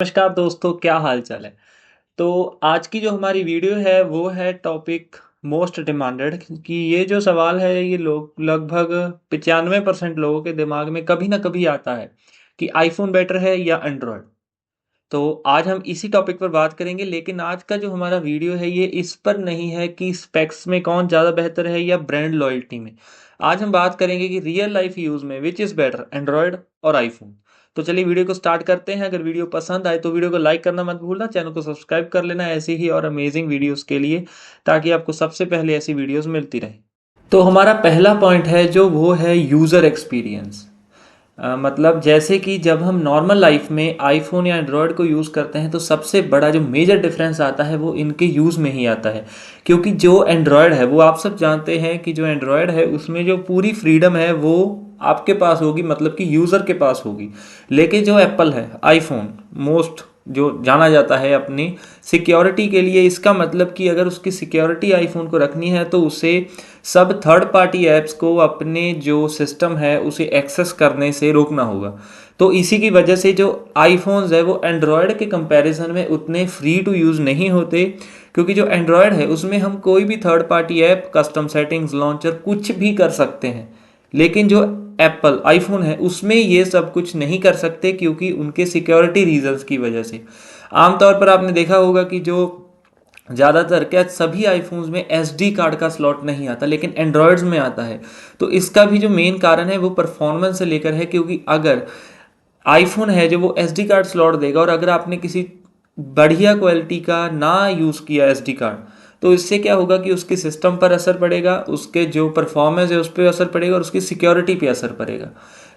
नमस्कार दोस्तों, क्या हाल चाल है। तो आज की जो हमारी वीडियो है वो है टॉपिक मोस्ट डिमांडेड कि ये जो सवाल है ये लोग लगभग 95% लोगों के दिमाग में कभी ना कभी आता है कि आईफोन बेटर है या एंड्रॉयड। तो आज हम इसी टॉपिक पर बात करेंगे, लेकिन आज का जो हमारा वीडियो है ये इस पर नहीं है कि स्पेक्स में कौन ज़्यादा बेहतर है या ब्रांड लॉयल्टी में। आज हम बात करेंगे कि रियल लाइफ यूज़ में विच इज़ बेटर, एंड्रॉयड और आईफोन। तो चलिए वीडियो को स्टार्ट करते हैं। अगर वीडियो पसंद आए तो वीडियो को लाइक करना मत भूलना, चैनल को सब्सक्राइब कर लेना ऐसी ही और अमेजिंग वीडियोस के लिए, ताकि आपको सबसे पहले ऐसी वीडियोस मिलती रहे। तो हमारा पहला पॉइंट है जो वो है यूज़र एक्सपीरियंस। मतलब जैसे कि जब हम नॉर्मल लाइफ में आईफोन या एंड्रॉयड को यूज़ करते हैं तो सबसे बड़ा जो मेजर डिफरेंस आता है वो इनके यूज़ में ही आता है। क्योंकि जो एंड्रॉयड है वो आप सब जानते हैं कि जो एंड्रॉयड है उसमें जो पूरी फ्रीडम है वो आपके पास होगी, मतलब कि यूज़र के पास होगी। लेकिन जो एप्पल है, आईफोन मोस्ट जो जाना जाता है अपनी सिक्योरिटी के लिए, इसका मतलब कि अगर उसकी सिक्योरिटी आईफोन को रखनी है तो उसे सब थर्ड पार्टी ऐप्स को अपने जो सिस्टम है उसे एक्सेस करने से रोकना होगा। तो इसी की वजह से जो आईफोन्स है वो एंड्रॉयड के कंपैरिजन में उतने फ्री टू यूज़ नहीं होते। क्योंकि जो एंड्रॉयड है उसमें हम कोई भी third party app, custom settings, launcher कुछ भी कर सकते हैं। लेकिन जो एप्पल आईफोन है उसमें ये सब कुछ नहीं कर सकते, क्योंकि उनके सिक्योरिटी रीजंस की वजह से। आमतौर पर आपने देखा होगा कि जो ज़्यादातर क्या सभी आईफोन्स में एसडी कार्ड का स्लॉट नहीं आता, लेकिन एंड्रॉयड्स में आता है। तो इसका भी जो मेन कारण है वो परफॉर्मेंस से लेकर है, क्योंकि अगर आईफोन है जो वो एसडी कार्ड स्लॉट देगा और अगर आपने किसी बढ़िया क्वालिटी का ना यूज़ किया एसडी कार्ड, तो इससे क्या होगा कि उसके सिस्टम पर असर पड़ेगा, उसके जो परफॉर्मेंस है उस पर असर पड़ेगा और उसकी सिक्योरिटी पे असर पड़ेगा।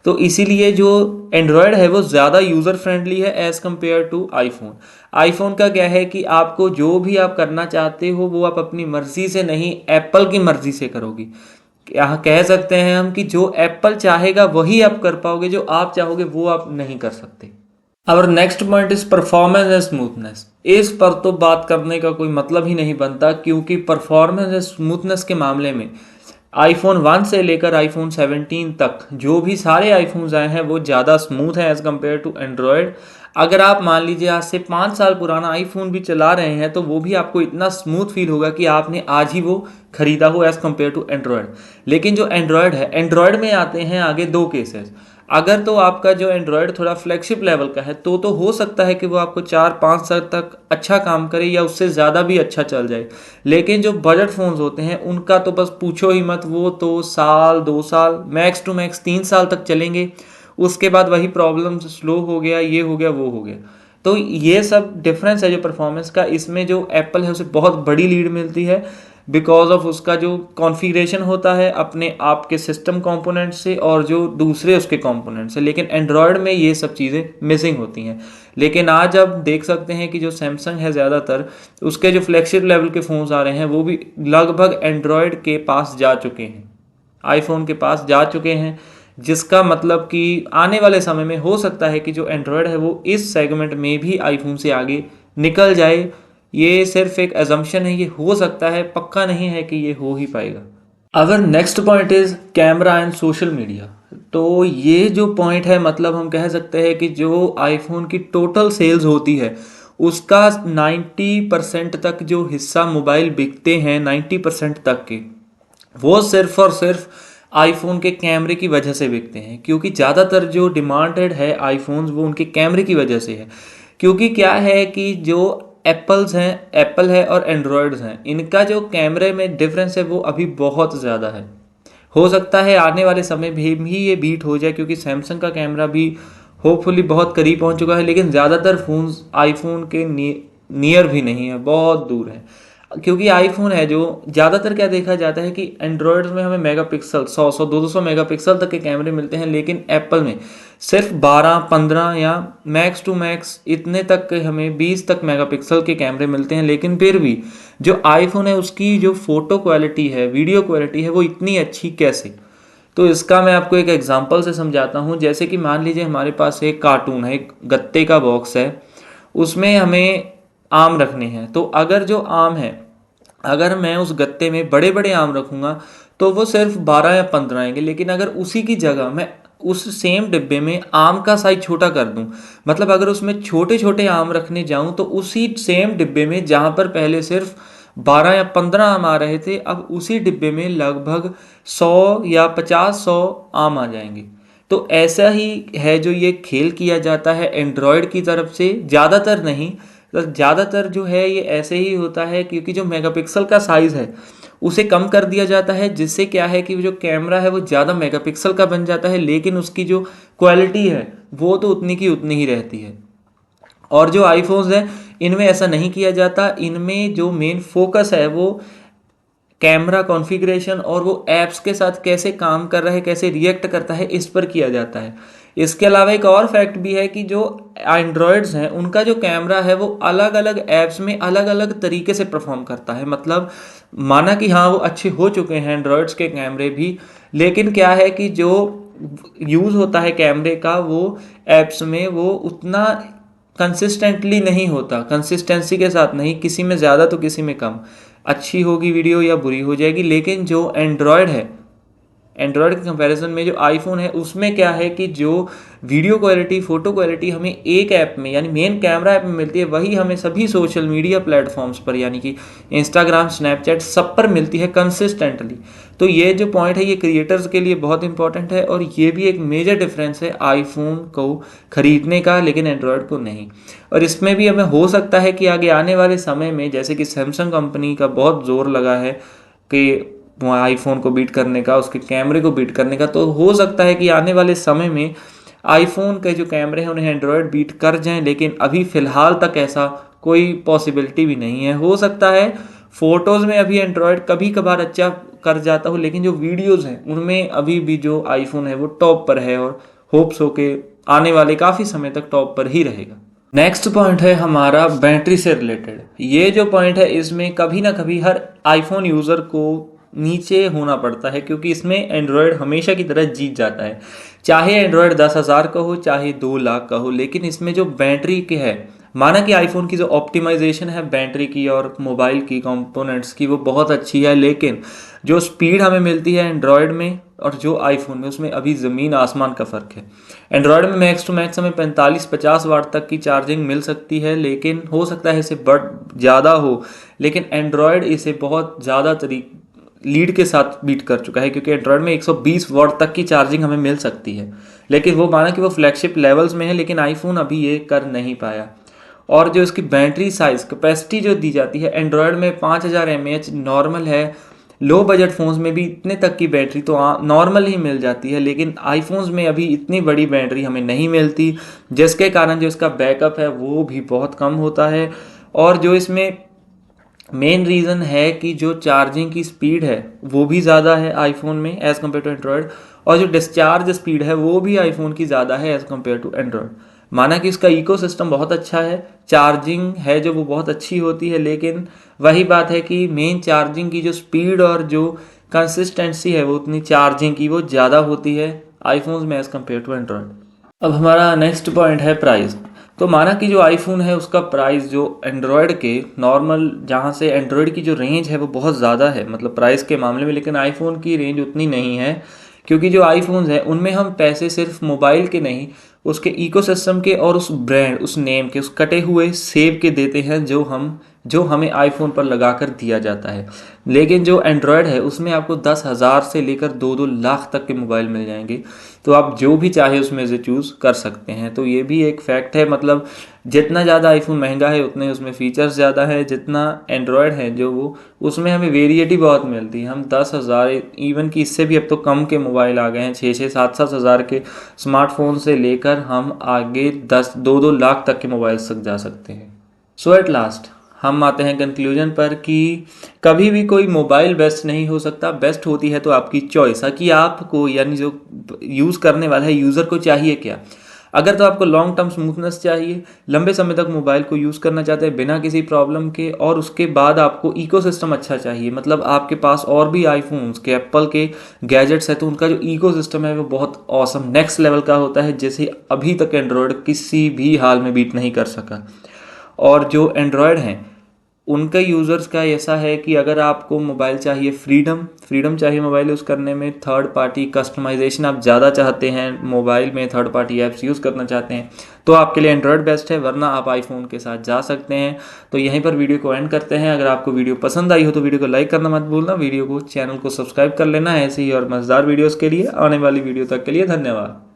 तो इसीलिए जो एंड्रॉयड है वो ज़्यादा यूज़र फ्रेंडली है as compared to iPhone. IPhone का क्या है कि आपको जो भी आप करना चाहते हो वो आप अपनी मर्ज़ी से नहीं, एप्पल की मर्ज़ी से करोगे। यहाँ कह सकते हैं हम कि जो एप्पल चाहेगा वही आप कर पाओगे, जो आप चाहोगे वो आप नहीं कर सकते। और next point is performance and smoothness. इस पर तो बात करने का कोई मतलब ही नहीं बनता, क्योंकि परफॉर्मेंस एंड स्मूथनेस के मामले में आईफोन 1 से लेकर आईफोन 17 तक जो भी सारे आईफोन्स आए हैं वो ज़्यादा स्मूथ हैं एज़ कम्पेयर टू एंड्रॉयड। अगर आप मान लीजिए आज से 5 साल पुराना आईफोन भी चला रहे हैं तो वो भी आपको इतना स्मूथ फील होगा कि आपने आज ही वो खरीदा हो एज़ कम्पेयर टू एंड्रॉयड। लेकिन जो एंड्रॉयड है, एंड्रॉयड में आते हैं आगे दो केसेस। अगर तो आपका जो एंड्रॉयड थोड़ा फ्लैगशिप लेवल का है तो हो सकता है कि वो आपको 4-5 साल तक अच्छा काम करे या उससे ज़्यादा भी अच्छा चल जाए। लेकिन जो बजट फ़ोन्स होते हैं उनका तो बस पूछो ही मत, वो तो साल 2 साल मैक्स टू मैक्स 3 साल तक चलेंगे। उसके बाद वही प्रॉब्लम, स्लो हो गया, ये हो गया, वो हो गया। तो ये सब डिफरेंस है जो परफॉर्मेंस का। इसमें जो एप्पल है उसे बहुत बड़ी लीड मिलती है बिकॉज ऑफ उसका जो कॉन्फ़िगरेशन होता है अपने आप के सिस्टम कंपोनेंट से और जो दूसरे उसके कंपोनेंट से। लेकिन एंड्रॉयड में ये सब चीज़ें मिसिंग होती हैं। लेकिन आज अब देख सकते हैं कि जो सैमसंग है ज़्यादातर उसके जो फ्लैगशिप लेवल के फ़ोन्स आ रहे हैं वो भी लगभग एंड्रॉयड के पास जा चुके हैं, आईफोन के पास जा चुके हैं। जिसका मतलब कि आने वाले समय में हो सकता है कि जो एंड्रॉयड है वो इस सेगमेंट में भी आईफोन से आगे निकल जाए। ये सिर्फ एक एजम्पशन है, ये हो सकता है, पक्का नहीं है कि ये हो ही पाएगा। अगर next point is camera and social media, तो ये जो पॉइंट है मतलब हम कह सकते हैं कि जो आईफोन की टोटल सेल्स होती है उसका 90% तक जो हिस्सा मोबाइल बिकते हैं, 90% तक के, वो सिर्फ और सिर्फ आईफोन के कैमरे की वजह से बिकते हैं। क्योंकि ज़्यादातर जो डिमांडेड है आईफोन्स वो उनके कैमरे की वजह से है। क्योंकि क्या है कि जो एप्पल्स हैं, एप्पल है और एंड्रॉयड्स हैं, इनका जो कैमरे में डिफरेंस है वो अभी बहुत ज़्यादा है। हो सकता है आने वाले समय में भी ये बीट हो जाए, क्योंकि सैमसंग का कैमरा भी होपफुली बहुत करीब पहुंच चुका है। लेकिन ज़्यादातर फ़ोन्स आईफोन के नियर भी नहीं है, बहुत दूर है। क्योंकि आईफोन है जो ज़्यादातर क्या देखा जाता है कि एंड्रॉयड में हमें मेगापिक्सल 100 200 मेगापिक्सल तक के कैमरे मिलते हैं, लेकिन एप्पल में सिर्फ 12-15 या मैक्स टू मैक्स इतने तक के, हमें 20 तक मेगापिक्सल के कैमरे मिलते हैं। लेकिन फिर भी जो आईफोन है उसकी जो फ़ोटो क्वालिटी है, वीडियो क्वालिटी है, वो इतनी अच्छी कैसे। तो इसका मैं आपको एक एग्जांपल से समझाता हूँ। जैसे कि मान लीजिए हमारे पास एक कार्टून है, एक गत्ते का बॉक्स है, उसमें हमें आम रखने हैं। तो अगर जो आम है, अगर मैं उस गत्ते में बड़े बड़े आम रखूँगा तो वो सिर्फ 12 या 15 आएंगे। लेकिन अगर उसी की जगह मैं उस सेम डिब्बे में आम का साइज छोटा कर दूं, मतलब अगर उसमें छोटे छोटे आम रखने जाऊं तो उसी सेम डिब्बे में जहां पर पहले सिर्फ 12 या 15 आम आ रहे थे, अब उसी डिब्बे में लगभग 100 या 50-100 आम आ जाएंगे। तो ऐसा ही है जो ये खेल किया जाता है एंड्रॉयड की तरफ से, ज़्यादातर नहीं, तो ज़्यादातर जो है ये ऐसे ही होता है क्योंकि जो मेगापिक्सल का साइज़ है उसे कम कर दिया जाता है, जिससे क्या है कि जो कैमरा है वो ज़्यादा मेगापिक्सल का बन जाता है, लेकिन उसकी जो क्वालिटी है वो तो उतनी की उतनी ही रहती है। और जो आईफोन्स हैं इनमें ऐसा नहीं किया जाता, इनमें जो मेन फोकस है वो कैमरा कॉन्फ़िगरेशन और वो ऐप्स के साथ कैसे काम कर रहा है, कैसे रिएक्ट करता है, इस पर किया जाता है। इसके अलावा एक और फैक्ट भी है कि जो एंड्रॉयड्स हैं उनका जो कैमरा है वो अलग अलग ऐप्स में अलग अलग तरीके से परफॉर्म करता है। मतलब माना कि हाँ वो अच्छे हो चुके हैं एंड्रॉयड्स के कैमरे भी, लेकिन क्या है कि जो यूज़ होता है कैमरे का वो ऐप्स में वो उतना कंसिस्टेंटली नहीं होता, कंसिस्टेंसी के साथ नहीं, किसी में ज़्यादा तो किसी में कम, अच्छी होगी वीडियो या बुरी हो जाएगी। लेकिन जो एंड्रॉयड है, एंड्रॉयड के कंपैरिजन में जो आईफोन है उसमें क्या है कि जो वीडियो क्वालिटी फोटो क्वालिटी हमें एक ऐप में यानी मेन कैमरा ऐप में मिलती है वही हमें सभी सोशल मीडिया प्लेटफॉर्म्स पर यानी कि इंस्टाग्राम स्नैपचैट सब पर मिलती है कंसिस्टेंटली। तो ये जो पॉइंट है ये क्रिएटर्स के लिए बहुत इंपॉर्टेंट है और ये भी एक मेजर डिफरेंस है आईफोन को खरीदने का लेकिन एंड्रॉयड को नहीं। और इसमें भी हमें हो सकता है कि आगे आने वाले समय में जैसे कि सैमसंग कंपनी का बहुत जोर लगा है कि आईफोन को बीट करने का, उसके कैमरे को बीट करने का, तो हो सकता है कि आने वाले समय में आईफोन के जो कैमरे हैं उन्हें एंड्रॉयड बीट कर जाएं, लेकिन अभी फ़िलहाल तक ऐसा कोई पॉसिबिलिटी भी नहीं है। हो सकता है फ़ोटोज़ में अभी एंड्रॉयड कभी कभार अच्छा कर जाता हो, लेकिन जो वीडियोज़ हैं उनमें अभी भी जो आईफोन है वो टॉप पर है और होप्स हो के आने वाले काफ़ी समय तक टॉप पर ही रहेगा। नेक्स्ट पॉइंट है हमारा बैटरी से रिलेटेड। ये जो पॉइंट है इसमें कभी ना कभी हर आईफोन यूज़र को नीचे होना पड़ता है क्योंकि इसमें एंड्रॉयड हमेशा की तरह जीत जाता है, चाहे एंड्रॉयड 10,000 का हो चाहे 2 लाख का हो। लेकिन इसमें जो बैटरी के है, माना कि आईफोन की जो ऑप्टिमाइजेशन है बैटरी की और मोबाइल की कंपोनेंट्स की वो बहुत अच्छी है, लेकिन जो स्पीड हमें मिलती है एंड्रॉयड में और जो आईफोन में उसमें अभी ज़मीन आसमान का फ़र्क है। एंड्रॉयड में मैक्स टू मैक्स हमें 45-50 वाट तक की चार्जिंग मिल सकती है, लेकिन हो सकता है इसे बढ़ ज़्यादा हो, लेकिन एंड्रॉयड इसे बहुत ज़्यादा लीड के साथ बीट कर चुका है क्योंकि एंड्रॉयड में 120 वाट तक की चार्जिंग हमें मिल सकती है। लेकिन वो माना कि वो फ्लैगशिप लेवल्स में है, लेकिन आईफोन अभी ये कर नहीं पाया। और जो इसकी बैटरी साइज़ कैपेसिटी जो दी जाती है एंड्रॉयड में 5000 mAh नॉर्मल है, लो बजट फ़ोन्स में भी इतने तक की बैटरी तो नॉर्मल ही मिल जाती है, लेकिन आईफोन्स में अभी इतनी बड़ी बैटरी हमें नहीं मिलती, जिसके कारण जो इसका बैकअप है वो भी बहुत कम होता है। और जो इसमें मेन रीज़न है कि जो चार्जिंग की स्पीड है वो भी ज़्यादा है आईफोन में एज़ कम्पेयर टू एंड्रॉयड, और जो डिस्चार्ज स्पीड है वो भी आईफोन की ज़्यादा है एज़ कम्पेयर टू एंड्रॉयड। माना कि इसका इकोसिस्टम बहुत अच्छा है, चार्जिंग है जो वो बहुत अच्छी होती है, लेकिन वही बात है कि मेन चार्जिंग की जो स्पीड और जो कंसिस्टेंसी है वो उतनी चार्जिंग की वो ज़्यादा होती है आईफोन्स में एज़ कम्पेयर टू एंड्रॉयड। अब हमारा नेक्स्ट पॉइंट है प्राइस। तो माना कि जो आईफोन है उसका प्राइस जो एंड्रॉयड के नॉर्मल, जहाँ से एंड्रॉयड की जो रेंज है वो बहुत ज़्यादा है मतलब प्राइस के मामले में, लेकिन आईफोन की रेंज उतनी नहीं है क्योंकि जो आईफोन्स हैं उनमें हम पैसे सिर्फ मोबाइल के नहीं, उसके इकोसिस्टम के और उस ब्रांड, उस नेम के, उस कटे हुए सेब के देते हैं जो हमें आईफोन पर लगाकर दिया जाता है। लेकिन जो एंड्रॉयड है उसमें आपको 10,000 से लेकर 2-2 लाख तक के मोबाइल मिल जाएंगे, तो आप जो भी चाहे उसमें से चूज़ कर सकते हैं। तो ये भी एक फैक्ट है, मतलब जितना ज़्यादा आईफोन महंगा है उतने उसमें फ़ीचर्स ज़्यादा है, जितना एंड्रॉयड है जो वो उसमें हमें वेरिएटी बहुत मिलती है। हम 10,000 इवन कि इससे भी अब तो कम के मोबाइल आ गए हैं, 6-6, 7-7 हज़ार के स्मार्टफोन से लेकर हम आगे 2-2 लाख तक के मोबाइल तक जा सकते हैं। सो एट लास्ट हम आते हैं कंक्लूजन पर कि कभी भी कोई मोबाइल बेस्ट नहीं हो सकता, बेस्ट होती है तो आपकी चॉइस है कि आपको यानी जो यूज़ करने वाला है यूज़र को चाहिए क्या। अगर तो आपको लॉन्ग टर्म स्मूथनेस चाहिए, लंबे समय तक मोबाइल को यूज़ करना चाहते हैं बिना किसी प्रॉब्लम के, और उसके बाद आपको इकोसिस्टम अच्छा चाहिए, मतलब आपके पास और भी आईफोन्स के एप्पल के गैजेट्स है तो उनका जो इकोसिस्टम है वो बहुत ऑसम नेक्स्ट लेवल का होता है, जैसे अभी तक एंड्रॉयड किसी भी हाल में बीट नहीं कर सका। और जो एंड्रॉयड हैं उनका यूज़र्स का ऐसा है कि अगर आपको मोबाइल चाहिए फ्रीडम चाहिए मोबाइल यूज़ करने में, थर्ड पार्टी कस्टमाइजेशन आप ज़्यादा चाहते हैं, मोबाइल में थर्ड पार्टी ऐप्स यूज़ करना चाहते हैं, तो आपके लिए एंड्रॉयड बेस्ट है, वरना आप आईफोन के साथ जा सकते हैं। तो यहीं पर वीडियो को एंड करते हैं। अगर आपको वीडियो पसंद आई हो तो वीडियो को लाइक करना मत भूलना, वीडियो को चैनल को सब्सक्राइब कर लेना ऐसे ही और मज़ेदार वीडियोज़ के लिए। आने वाली वीडियो तक के लिए धन्यवाद।